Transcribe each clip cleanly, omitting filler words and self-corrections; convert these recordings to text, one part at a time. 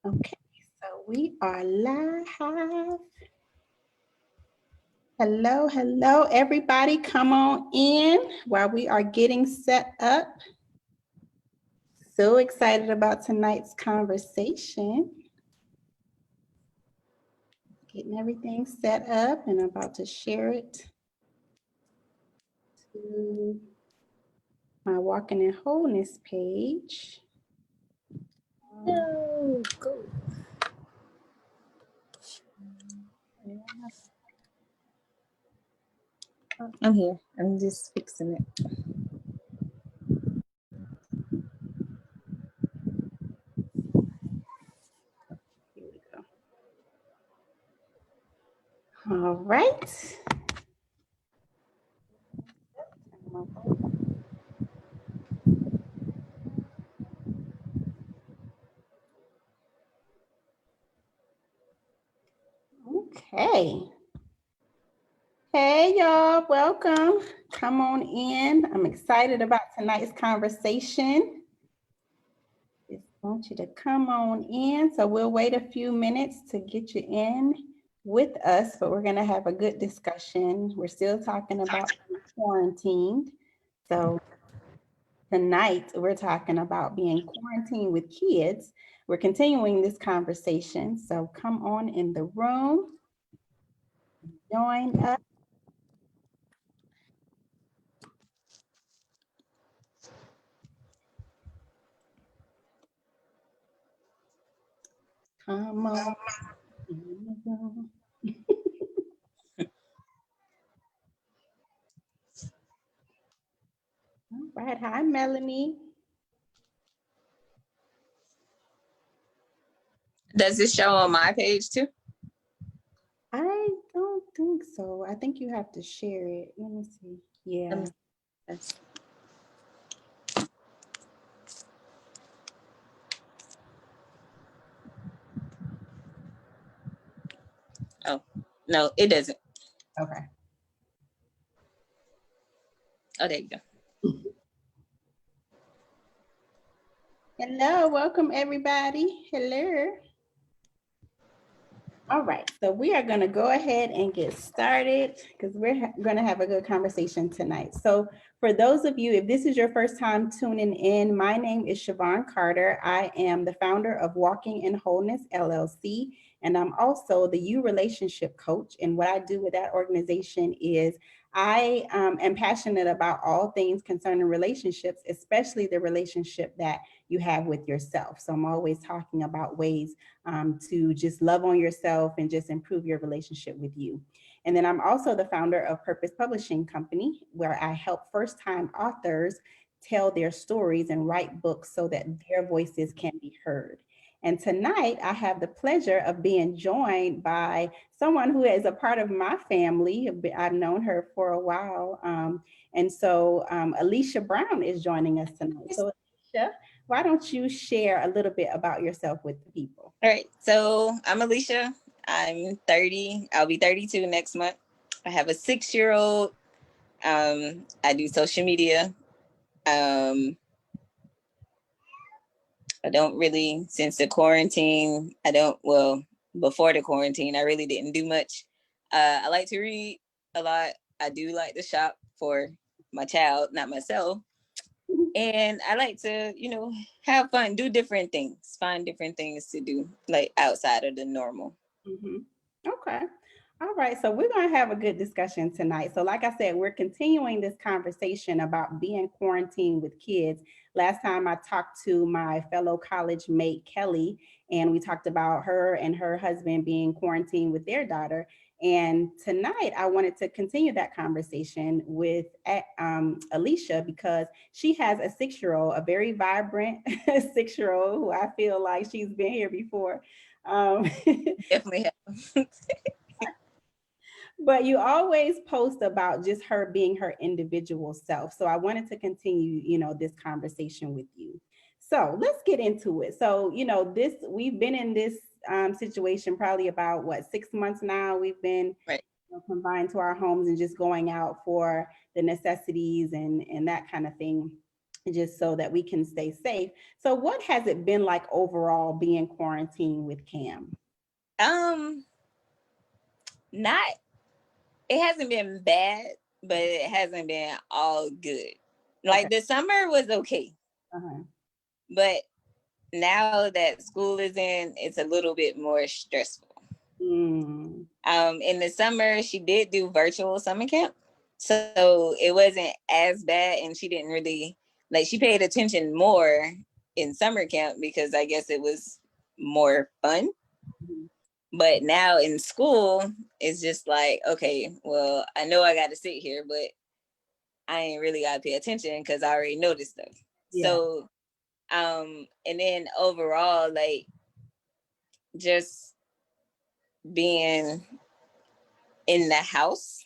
Okay, so we are live. Hello, hello, everybody. Come on in while we are getting set up. So excited about tonight's conversation. Getting everything set up and about to share it to my Walking in Wholeness page. No, go. I'm here. I'm just fixing it. Here we go. All right. Okay. Hey, y'all. Welcome. Come on in. I'm excited about tonight's conversation. Just want you to come on in. So we'll wait a few minutes to get you in with us, but we're going to have a good discussion. We're still talking about quarantined. So tonight we're talking about being quarantined with kids. We're continuing this conversation. So come on in the room. Join us. Come on. All right. Hi, Melanie. Does this show on my page too? I don't think so. I think you have to share it. Let me see. Yeah. Oh, no, it doesn't. Okay. Oh, there you go. Hello. Welcome, everybody. Hello. All right. So we are going to go ahead and get started because we're going to have a good conversation tonight. So for those of you, if this is your first time tuning in, my name is Shavon Carter. I am the founder of Walking in Wholeness, LLC, and I'm also the You Relationship Coach. And what I do with that organization is I am passionate about all things concerning relationships, especially the relationship that you have with yourself. So I'm always talking about ways to just love on yourself and just improve your relationship with you. And then I'm also the founder of Purpose Publishing Company, where I help first-time authors tell their stories and write books so that their voices can be heard. And tonight, I have the pleasure of being joined by someone who is a part of my family. I've known her for a while. And so Alyssha Brown is joining us tonight. So Alyssha, why don't you share a little bit about yourself with the people? All right. So I'm Alyssha. I'm 30. I'll be 32 next month. I have a 6-year-old. I do social media. I don't really, since the quarantine, before the quarantine, I really didn't do much. I like to read a lot. I do like to shop for my child, not myself. And I like to, have fun, do different things, find different things to do, like outside of the normal. Mm-hmm. Okay. All right. So we're going to have a good discussion tonight. So like I said, we're continuing this conversation about being quarantined with kids. Last time I talked to my fellow college mate, Kelly, and we talked about her and her husband being quarantined with their daughter. And tonight I wanted to continue that conversation with Alyssha because she has a 6-year-old, a very vibrant 6-year-old who I feel like she's been here before. Definitely have. But you always post about just her being her individual self. So I wanted to continue, this conversation with you. So let's get into it. So, we've been in this situation probably about 6 months now. We've been Right. Confined to our homes and just going out for the necessities and that kind of thing. just so that we can stay safe. So what has it been like overall being quarantined with Cam? Not, it hasn't been bad, but it hasn't been all good. Like Okay. the summer was okay, Uh-huh. but now that school is in, it's a little bit more stressful. Mm. In the summer, she did do virtual summer camp, so it wasn't as bad, and she didn't really like. She paid attention more in summer camp because I guess it was more fun. Mm-hmm. But now in school, it's just like, okay, well, I know I got to sit here, but I ain't really got to pay attention because I already know this stuff. Yeah. So, and then overall, like, just being in the house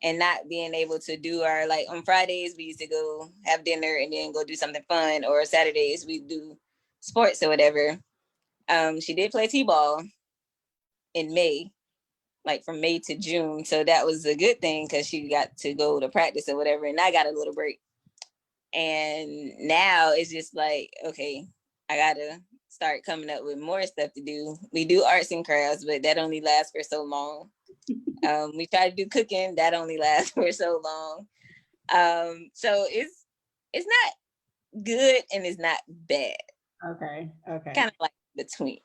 and not being able to do our, like, on Fridays, we used to go have dinner and then go do something fun, or Saturdays, we do sports or whatever. She did play T-ball in May, like from May to June. So that was a good thing because she got to go to practice or whatever. And I got a little break. And now it's just like, okay, I got to start coming up with more stuff to do. We do arts and crafts, but that only lasts for so long. We try to do cooking. That only lasts for so long. So it's not good and it's not bad. Okay. Okay. Kind of like between.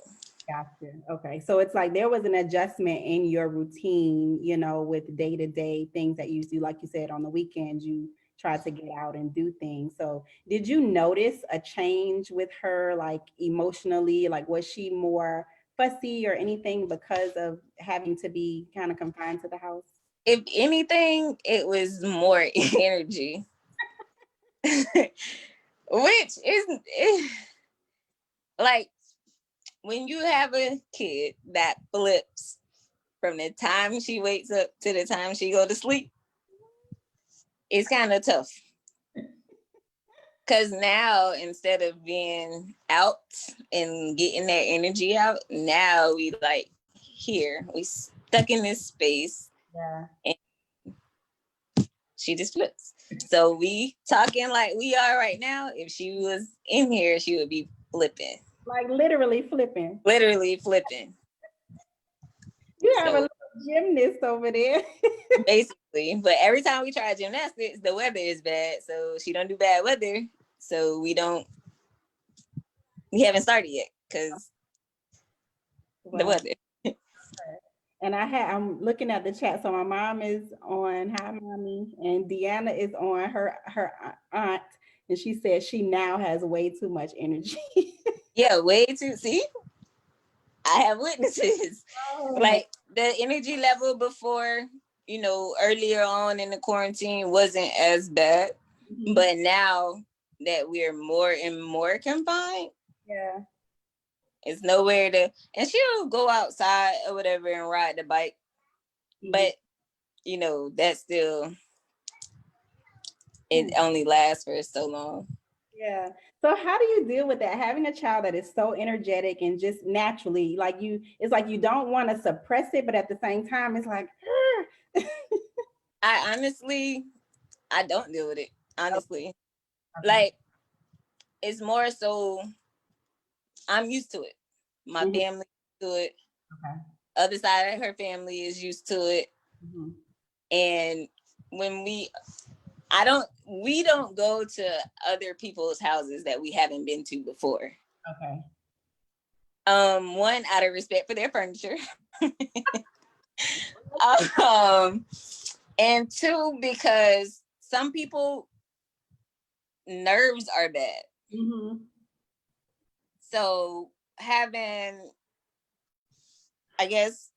Gotcha. Okay. So it's like there was an adjustment in your routine, with day-to-day things that you do. Like you said, on the weekends, you try to get out and do things. So did you notice a change with her, like emotionally? Like, was she more fussy or anything because of having to be kind of confined to the house? If anything, it was more energy. Which is like when you have a kid that flips from the time she wakes up to the time she go to sleep, it's kind of tough. Because now, instead of being out and getting that energy out, now we like here, we stuck in this space. Yeah. And she just flips. So we talking like we are right now. If she was in here, she would be flipping. Like literally flipping. Literally flipping. You have a little gymnast over there. Basically. But every time we try gymnastics, the weather is bad. So she don't do bad weather. So we haven't started yet because the weather. And I'm looking at the chat. So my mom is on, hi mommy, and Deanna is on her aunt, and she says she now has way too much energy. Yeah, way too. See, I have witnesses. Oh. Like the energy level before, earlier on in the quarantine wasn't as bad, but now that we're more and more confined, yeah, it's nowhere to. And she'll go outside or whatever and ride the bike, but that's still, it only lasts for so long. Yeah. So how do you deal with that? Having a child that is so energetic and just naturally, it's like you don't want to suppress it, but at the same time, it's like, I don't deal with it, honestly. Okay. Like, it's more so I'm used to it. My family is used to it. Okay. Other side of her family is used to it. Mm-hmm. And when we don't go to other people's houses that we haven't been to before. Okay. One, out of respect for their furniture. And two, because some people nerves are bad. Mm-hmm. So having, I guess,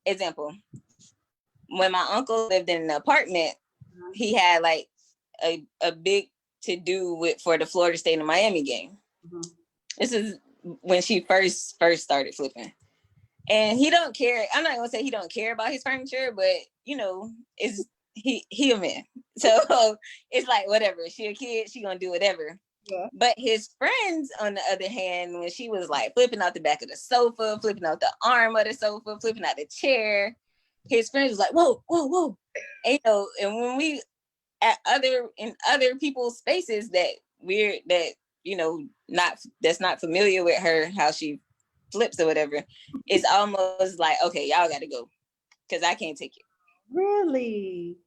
example, when my uncle lived in an apartment, he had like a big to do for the Florida State and Miami game. Mm-hmm. This is when she first started flipping. And he don't care. I'm not gonna say he don't care about his furniture, but it's he a man. So it's like whatever. She a kid, she gonna do whatever. Yeah. But his friends, on the other hand, when she was like flipping out the back of the sofa, flipping out the arm of the sofa, flipping out the chair, his friends was like, whoa, whoa, whoa. And, and when we in other people's spaces that that's not familiar with her, how she flips or whatever. It's almost like, okay, y'all gotta go because I can't take it. Really?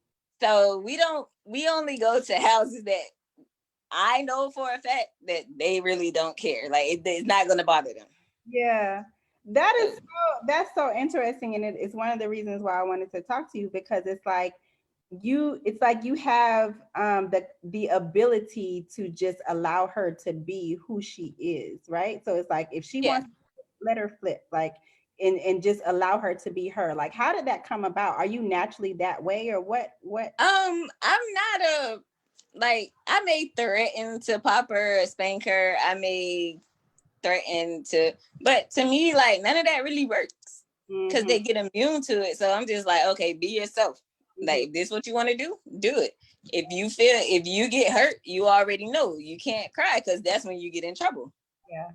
So we only go to houses that I know for a fact that they really don't care. Like it's not gonna bother them. Yeah. That's so interesting. And it's one of the reasons why I wanted to talk to you, because it's like you have the ability to just allow her to be who she is, right? So it's like if she Yeah. wants, let her flip, like, and just allow her to be her. Like, how did that come about? Are you naturally that way, or what? I'm not I may threaten to pop her or spank her. I may threaten to, but to me, like, none of that really works because they get immune to it. So I'm just like, okay, be yourself. Like, if this is what you want to do it. If you get hurt, you already know you can't cry, because that's when you get in trouble. Yeah.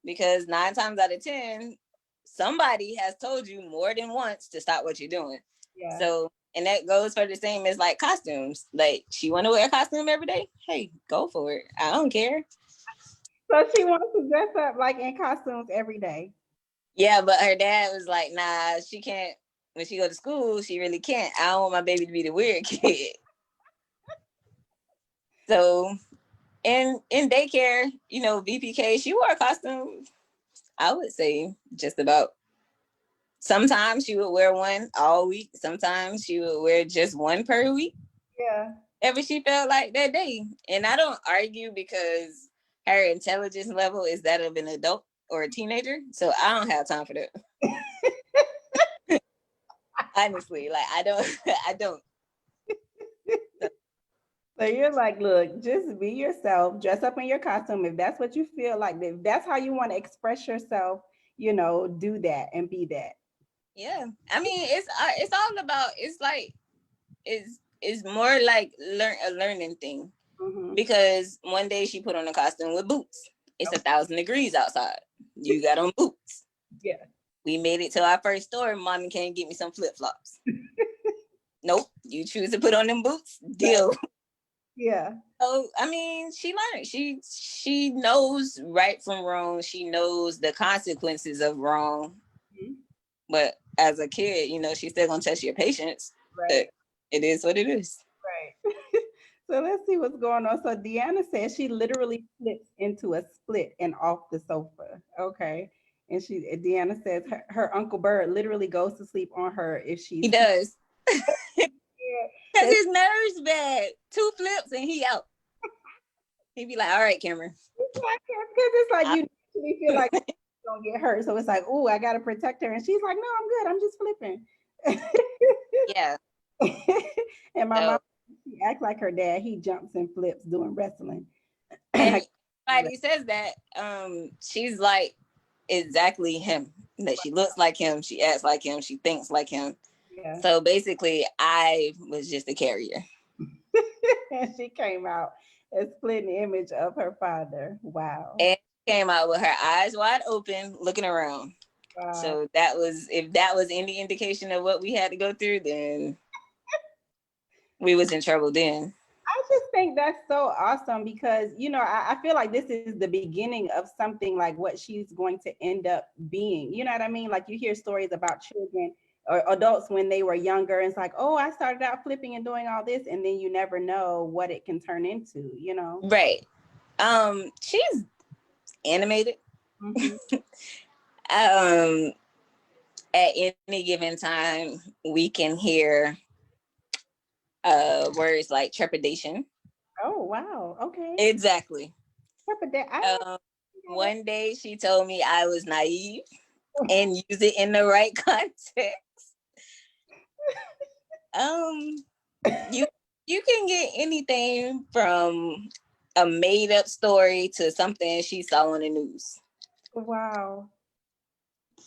Because 9 times out of 10, somebody has told you more than once to stop what you're doing. Yeah. So, and that goes for the same as like costumes. Like, she want to wear a costume every day? Hey, go for it. I don't care. So she wants to dress up like in costumes every day. Yeah, but her dad was like, nah, she can't. When she go to school, she really can't. I don't want my baby to be the weird kid. So, in daycare, VPK, she wore a costume, I would say just about. Sometimes she would wear one all week. Sometimes she would wear just one per week. Yeah. Ever she felt like that day. And I don't argue, because her intelligence level is that of an adult or a teenager. So I don't have time for that. Honestly, like I don't. So you're like, look, just be yourself, dress up in your costume. If that's what you feel like, if that's how you want to express yourself, do that and be that. Yeah. I mean, it's all about, it's more like a learning thing. Mm-hmm. Because one day she put on a costume with boots. It's 1,000 degrees outside. You got on boots. Yeah. We made it to our first store. Mommy can't get me some flip-flops. Nope. You choose to put on them boots. Deal. Yeah. So, I mean, she learned. She knows right from wrong. She knows the consequences of wrong. Mm-hmm. But as a kid, she's still gonna test your patience. Right. But it is what it is. Right. So let's see what's going on. So Deanna says she literally flips into a split and off the sofa. Okay. And Deanna says her Uncle Bird literally goes to sleep on her if she's. He does. Because his nerves bad. 2 flips and he out. He'd be like, all right, Cameron. Because it's like you actually feel like you don't get hurt. So it's like, oh, I got to protect her. And she's like, no, I'm good. I'm just flipping. Yeah. And my mom, she acts like her dad. He jumps and flips doing wrestling. And everybody says that. She's like exactly him. That she looks like him. She acts like him. She thinks like him. Yeah. So basically, I was just a carrier. And she came out a splitting image of her father. Wow. And she came out with her eyes wide open, looking around. Wow. So if that was any indication of what we had to go through, then we was in trouble then. I just think that's so awesome because, I feel like this is the beginning of something like what she's going to end up being. You know what I mean? Like you hear stories about children or adults when they were younger. And it's like, oh, I started out flipping and doing all this. And then you never know what it can turn into, Right. She's animated. Mm-hmm. At any given time, we can hear words like trepidation. Oh, wow. Okay. Exactly. Trepidation. One day she told me I was naive and use it in the right context. You can get anything from a made up story to something she saw on the news. Wow.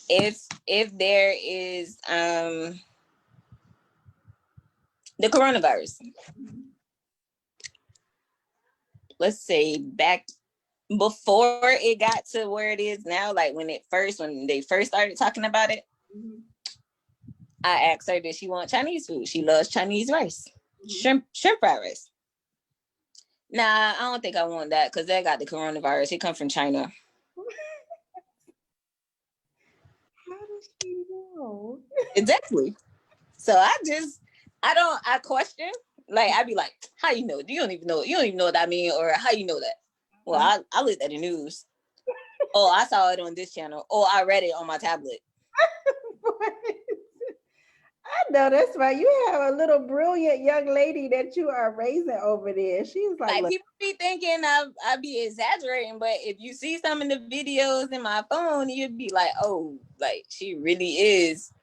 If there is the coronavirus, let's say back before it got to where it is now, like when they first started talking about it, mm-hmm. I asked her, did she want Chinese food? She loves Chinese rice, shrimp fried rice. Nah, I don't think I want that because they got the coronavirus. It come from China. How does she know? Exactly. So I question. Like I be like, how you know? You don't even know. You don't even know what I mean, or how you know that? Well, I looked at the news. Oh, I saw it on this channel. Oh, I read it on my tablet. I know that's right. You have a little brilliant young lady that you are raising over there. She's like, Like look, people be thinking I be exaggerating, but if you see some of the videos in my phone, you'd be like, oh, like she really is,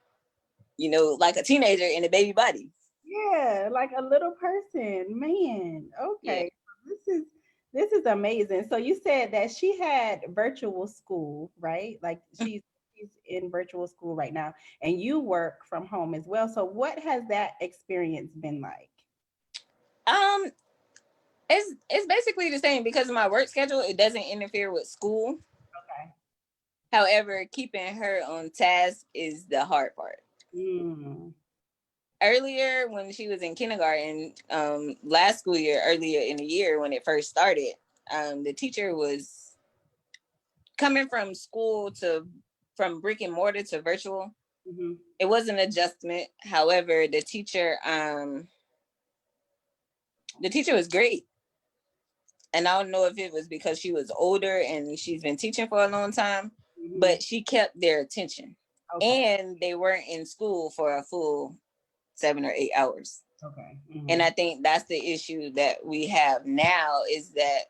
like a teenager in a baby body. yeah, like a little person. Man, Yeah. okay. This is amazing. So you said that she had virtual school, right? Like she's in virtual school right now, and you work from home as well. So what has that experience been like? Um, it's basically the same because of my work schedule. It doesn't interfere with school. Okay. However, keeping her on task is the hard part. Mm, Earlier, when she was in kindergarten, last school year, earlier in the year when it first started, the teacher was coming from brick and mortar to virtual. mm-hmm. It was an adjustment. However, the teacher was great. And I don't know if it was because she was older and she's been teaching for a long time, Mm-hmm. but she kept their attention. Okay. And they weren't in school for a full 7 or 8 hours. Okay. Mm-hmm. And I think that's the issue that we have now is that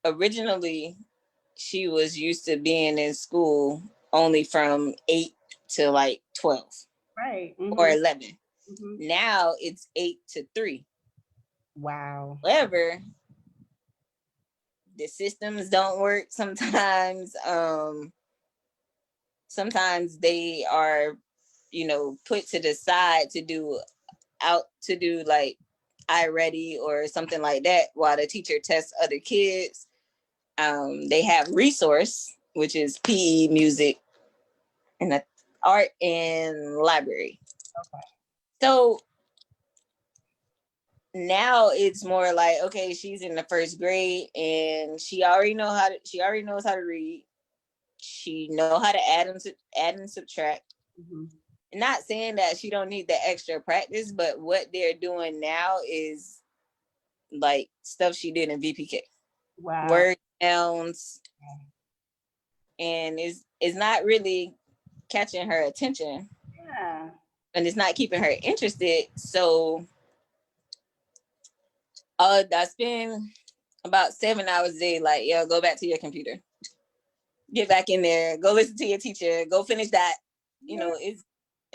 originally she was used to being in school only from 8 to like 12 Right. or Mm-hmm. 11. Mm-hmm. Now it's 8 to 3. Wow. However, the systems don't work sometimes. Sometimes they are, put to the side to do like iReady or something like that while the teacher tests other kids. They have resource, which is PE, music, and the art and library. Okay. So now it's more like, okay, she's in the first grade and she already knows how to read. She know how to add and subtract. Mm-hmm. Not saying that she don't need the extra practice, but what they're doing now is like stuff she did in VPK. Wow. Word sounds, and is not really catching her attention Yeah. and it's not keeping her interested. So I spend about 7 hours a day, like, yo, go back to your computer. Get back in there, go listen to your teacher, go finish that. Yeah.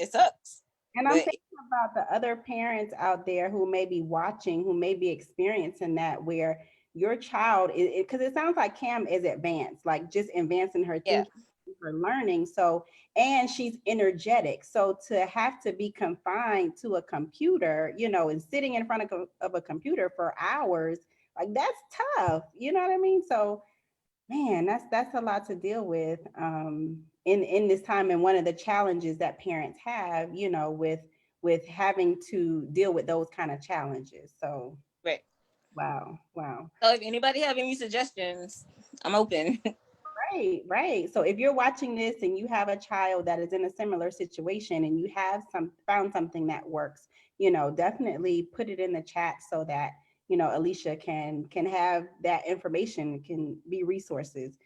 It sucks. And I'm But thinking about the other parents out there who may be watching, who may be experiencing that, where your child is, because it sounds like Cam is advanced, like just advancing her yeah, thinking, her learning. So, and she's energetic. So to have to be confined to a computer, and sitting in front of a computer for hours, like that's tough. You know what I mean? So man, that's a lot to deal with in this time, and one of the challenges that parents have, with having to deal with those kind of challenges. So, right. wow, wow. So if anybody have any suggestions, I'm open. Right, right. So if you're watching this and you have a child that is in a similar situation and you have found something that works, definitely put it in the chat so that, Alyssha can have that information, can be resources,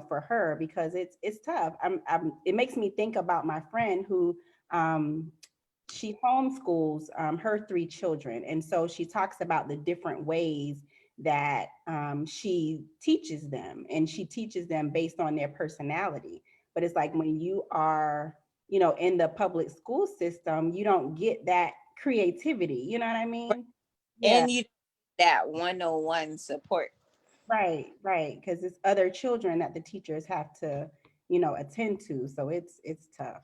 for her, because it's tough. It makes me think about my friend who um she homeschools her three children. And so she talks about the different ways that she teaches them, and she teaches them based on their personality. But it's like when you are, in the public school system, you don't get that creativity. You know what I mean? Yeah, And you that one-on-one support. right, right. Because it's other children that the teachers have to, attend to. So it's tough.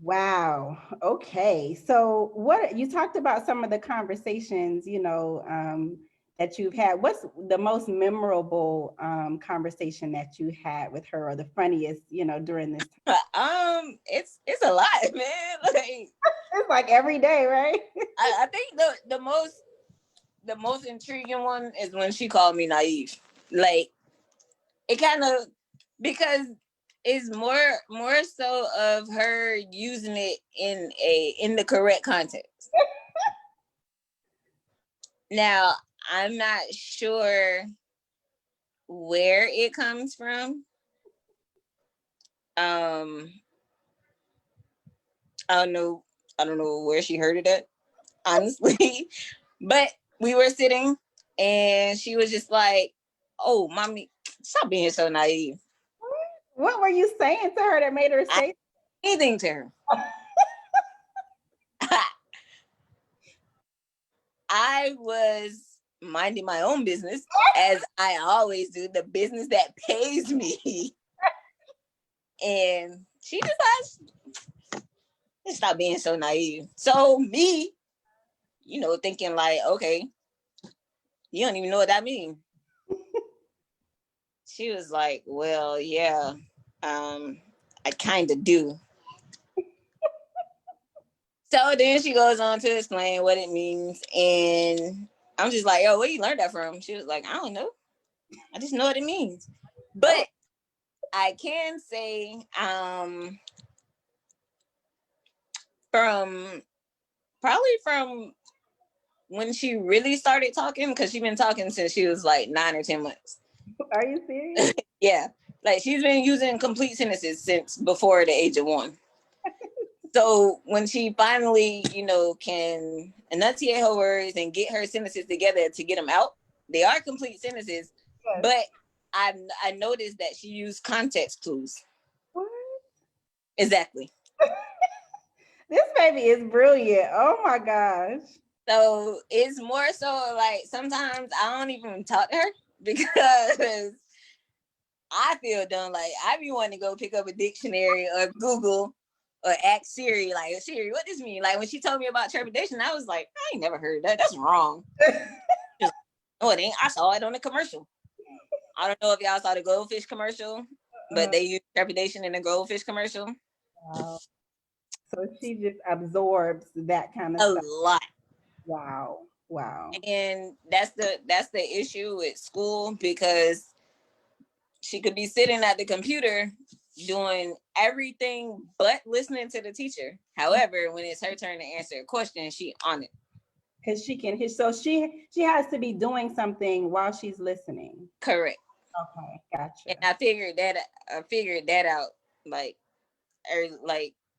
Wow. Okay. So what you talked about some of the conversations, that you've had. What's the most memorable conversation that you had with her, or the funniest, during this time? It's a lot, man. Like It's like every day, right? I think the most the most intriguing one is when she called me naive. Like, it kind of, because it's more so of her using it in the correct context. Now, I'm not sure where it comes from. I don't know. I don't know where she heard it at, honestly. But we were sitting, and she was just like, "Oh, mommy, stop being so naive." What were you saying to her that made her say anything to her? I was minding my own business, as I always do, the business that pays me. And she just stop being so naive. So me, thinking like, okay, you don't even know what that means. She was like, well, yeah, I kind of do. So then she goes on to explain what it means. And I'm just like, yo, where you learned that from? She was like, I don't know. I just know what it means. But I can say from when she really started talking, because she's been talking since she was like 9 or 10 months. Are you serious? Yeah. Like, she's been using complete sentences since before the age of 1. So when she finally, can enunciate her words and get her sentences together to get them out, they are complete sentences. Yes. But I noticed that she used context clues. What? Exactly. This baby is brilliant. Oh my gosh. So it's more so like sometimes I don't even talk to her because I feel dumb. Like, I be wanting to go pick up a dictionary or Google or ask Siri, like, Siri, what does this mean? Like, when she told me about trepidation, I was like, I ain't never heard that. That's wrong. Like, oh, it ain't. I saw it on the commercial. I don't know if y'all saw the goldfish commercial, but they use trepidation in the goldfish commercial. Wow. So she just absorbs that kind of stuff. A lot. Wow. And that's the issue with school, because she could be sitting at the computer doing everything but listening to the teacher. However, when it's her turn to answer a question, she on it. Because she can, so she has to be doing something while she's listening. Correct. Okay, gotcha. And I figured that out like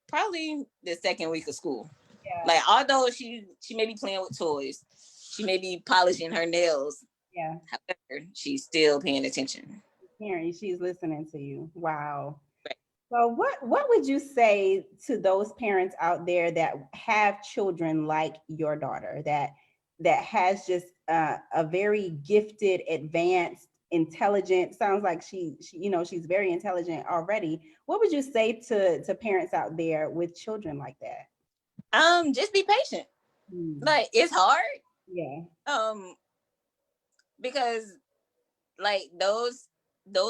probably the second week of school. Yeah. Like, although she may be playing with toys, she may be polishing her nails. Yeah. However, she's still paying attention. Hearing, she's listening to you. Wow. Right. So what would you say to those parents out there that have children like your daughter, that has just a very gifted, advanced, intelligent, sounds like she she's very intelligent already. What would you say to parents out there with children like that? Just be patient. Like, it's hard. Yeah. Because like those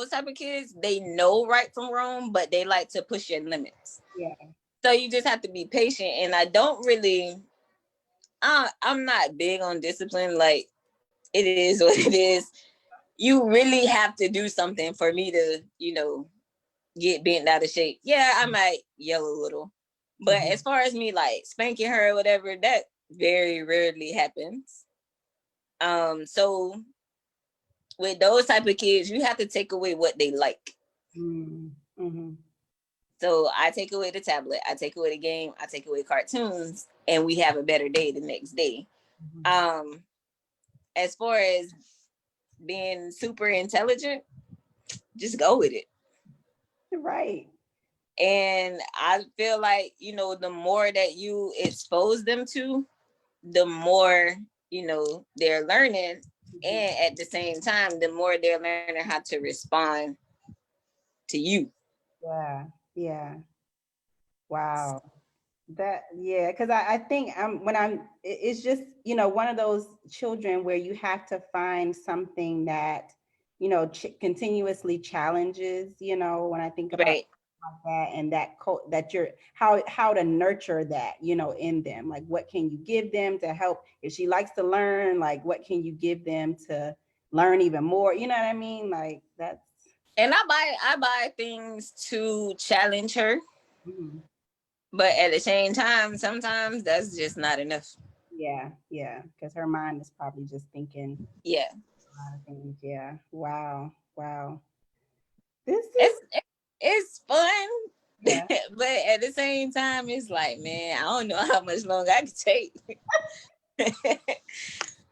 type of kids, they know right from wrong, but they like to push your limits. Yeah. So you just have to be patient. And I don't really, I'm not big on discipline. Like, it is what it is. You really have to do something for me to, get bent out of shape. Yeah, I might yell a little. But as far as me like spanking her or whatever, that very rarely happens. So with those type of kids, you have to take away what they like. Mm-hmm. So I take away the tablet, I take away the game, I take away cartoons, and we have a better day the next day. Mm-hmm. As far as being super intelligent, just go with it. Right. And I feel like, the more that you expose them to, the more, they're learning. And at the same time, the more they're learning how to respond to you. Yeah. Wow. Because I think it's just, one of those children where you have to find something that, continuously challenges, when I think about like that, and that you're how to nurture that, in them. Like, what can you give them to help if she likes to learn? Like, what can you give them to learn even more? You know what I mean? Like, that's. And I buy things to challenge her, Mhm. but at the same time, sometimes that's just not enough. Yeah, because her mind is probably just thinking Yeah, a lot of things. Yeah. Wow. This is. it's fun, Yeah. but at the same time, it's like, man, I don't know how much longer I can take.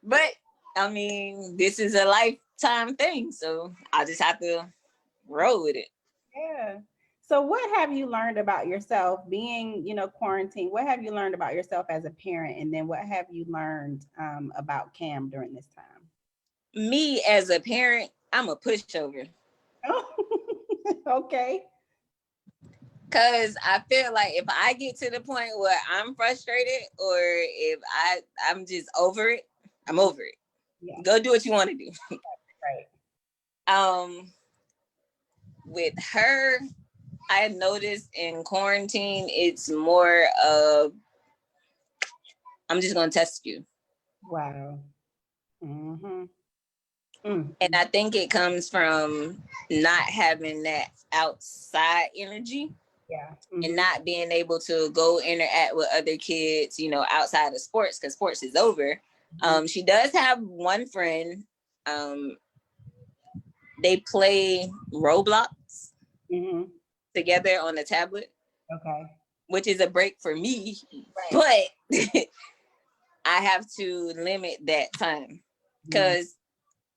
But I mean, this is a lifetime thing, so I just have to roll with it. Yeah. So what have you learned about yourself being, quarantined? What have you learned about yourself as a parent? And then what have you learned about Cam during this time? Me as a parent, I'm a pushover. Okay. Cause I feel like if I get to the point where I'm frustrated or if I'm just over it, I'm over it. Yeah. Go do what you want to do. Right. With her, I noticed in quarantine, it's more of I'm just gonna test you. Wow. Mm-hmm. And I think it comes from not having that outside energy. Yeah. And not being able to go interact with other kids, outside of sports, because sports is over. She does have one friend. They play Roblox together on the tablet. Okay. Which is a break for me, Right. but I have to limit that time because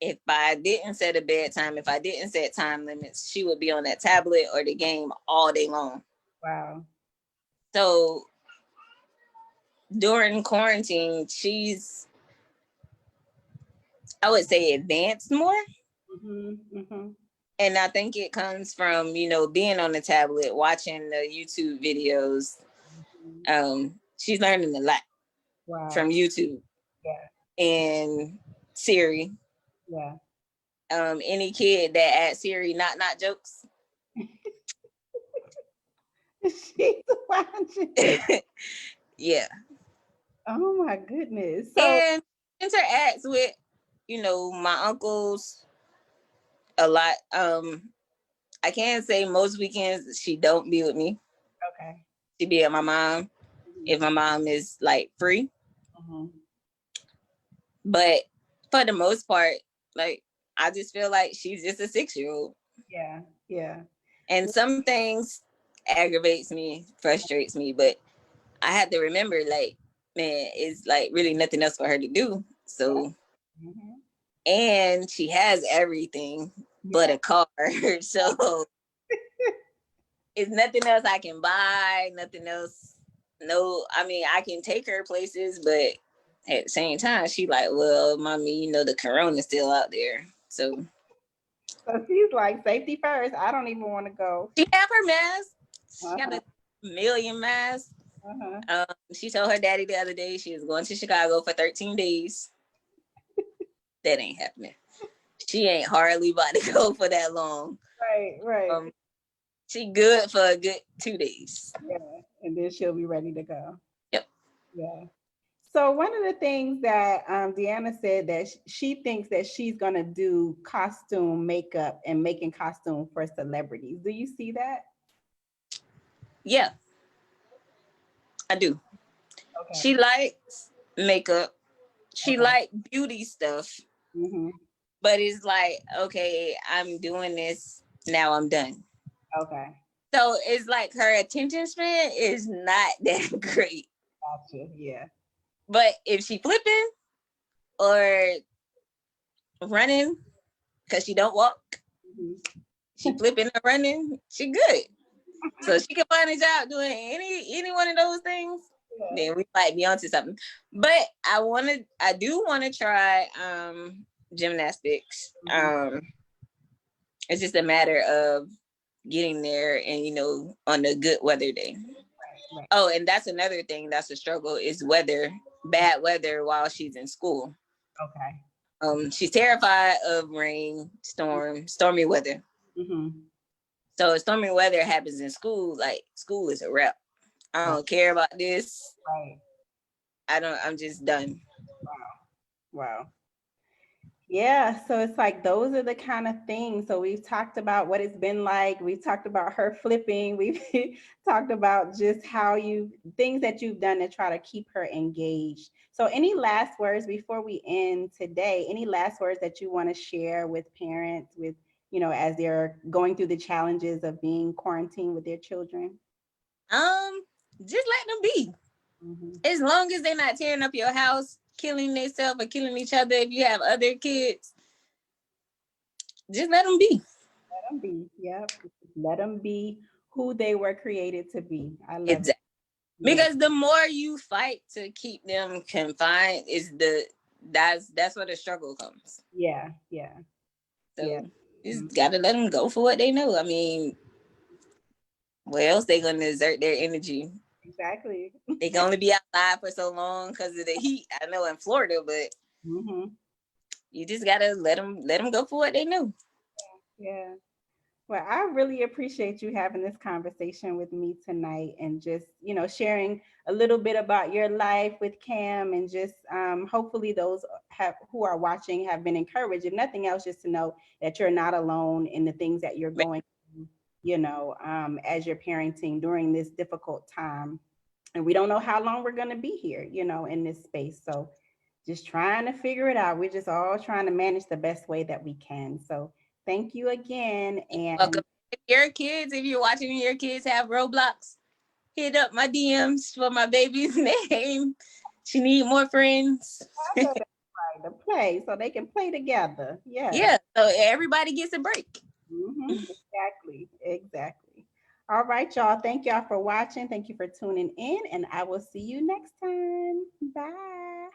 if I didn't set a bedtime, if I didn't set time limits, she would be on that tablet or the game all day long. Wow. So during quarantine, she's, I would say, advanced more. And I think it comes from, being on the tablet, watching the YouTube videos. She's learning a lot from YouTube. Yeah. And Siri. Yeah. Any kid that adds Siri not jokes. She's watching. Yeah. Oh my goodness. So, and interacts with, my uncles a lot. I can't say most weekends she don't be with me. okay. She be at my mom if my mom is like free. But for the most part, like I just feel like she's just a 6-year-old. Yeah. And some things aggravates me, frustrates me, but I had to remember, like, man, it's like really nothing else for her to do. So, and she has everything but a car. So it's nothing else I can buy, nothing else. No, I mean, I can take her places, but at the same time, she like, well, mommy, the corona's still out there. So she's like, safety first. I don't even want to go. she have her mask. She got a million masks. She told her daddy the other day she was going to Chicago for 13 days. That ain't happening. She ain't hardly about to go for that long. Right. She good for a good 2 days. Yeah, and then she'll be ready to go. Yep. Yeah. So one of the things that Deanna said that she thinks that she's gonna do costume makeup and making costume for celebrities. Do you see that? Yeah, I do. Okay. She likes makeup. She like beauty stuff. But it's like, okay, I'm doing this. Now I'm done. Okay. So it's like her attention span is not that great. Gotcha. Yeah. But if she flipping or running, because she don't walk, she flipping or running, she good. So she can find a job doing any one of those things. Then we might be onto something. But I do want to try gymnastics. It's just a matter of getting there and on a good weather day. Right. Oh, and that's another thing that's a struggle is bad weather while she's in school. Okay. She's terrified of rain, stormy weather. So if stormy weather happens in school, like school is a wrap. I don't care about this. Right. I'm just done. Wow. Yeah, so it's like those are the kind of things. So we've talked about what it's been like. We've talked about her flipping. We've talked about just how things that you've done to try to keep her engaged. So any last words before we end today? Any last words that you want to share with parents with, as they're going through the challenges of being quarantined with their children? Just let them be. Mhm. As long as they're not tearing up your house, killing themselves or killing each other. If you have other kids, just let them be. Let them be. Yep. Let them be who they were created to be. I love it. Exactly. Because the more you fight to keep them confined, that's where the struggle comes. Yeah. Yeah. So Yeah. you just gotta let them go for what they know. I mean, where else they gonna exert their energy? Exactly. They can only be outside for so long because of the heat. I know in Florida, but you just gotta let them go for what they know. Yeah. Well, I really appreciate you having this conversation with me tonight and just, sharing a little bit about your life with Cam and just hopefully those who are watching have been encouraged, if nothing else, just to know that you're not alone in the things that you're going through, as you're parenting during this difficult time. And we don't know how long we're going to be here, in this space. So just trying to figure it out. We're just all trying to manage the best way that we can. So thank you again. And Welcome. If you're watching and your kids have Roblox, hit up my DMs for my baby's name. She need more friends. to play so they can play together. Yeah, so everybody gets a break. Exactly. All right, y'all. Thank y'all for watching. Thank you for tuning in, and I will see you next time. Bye.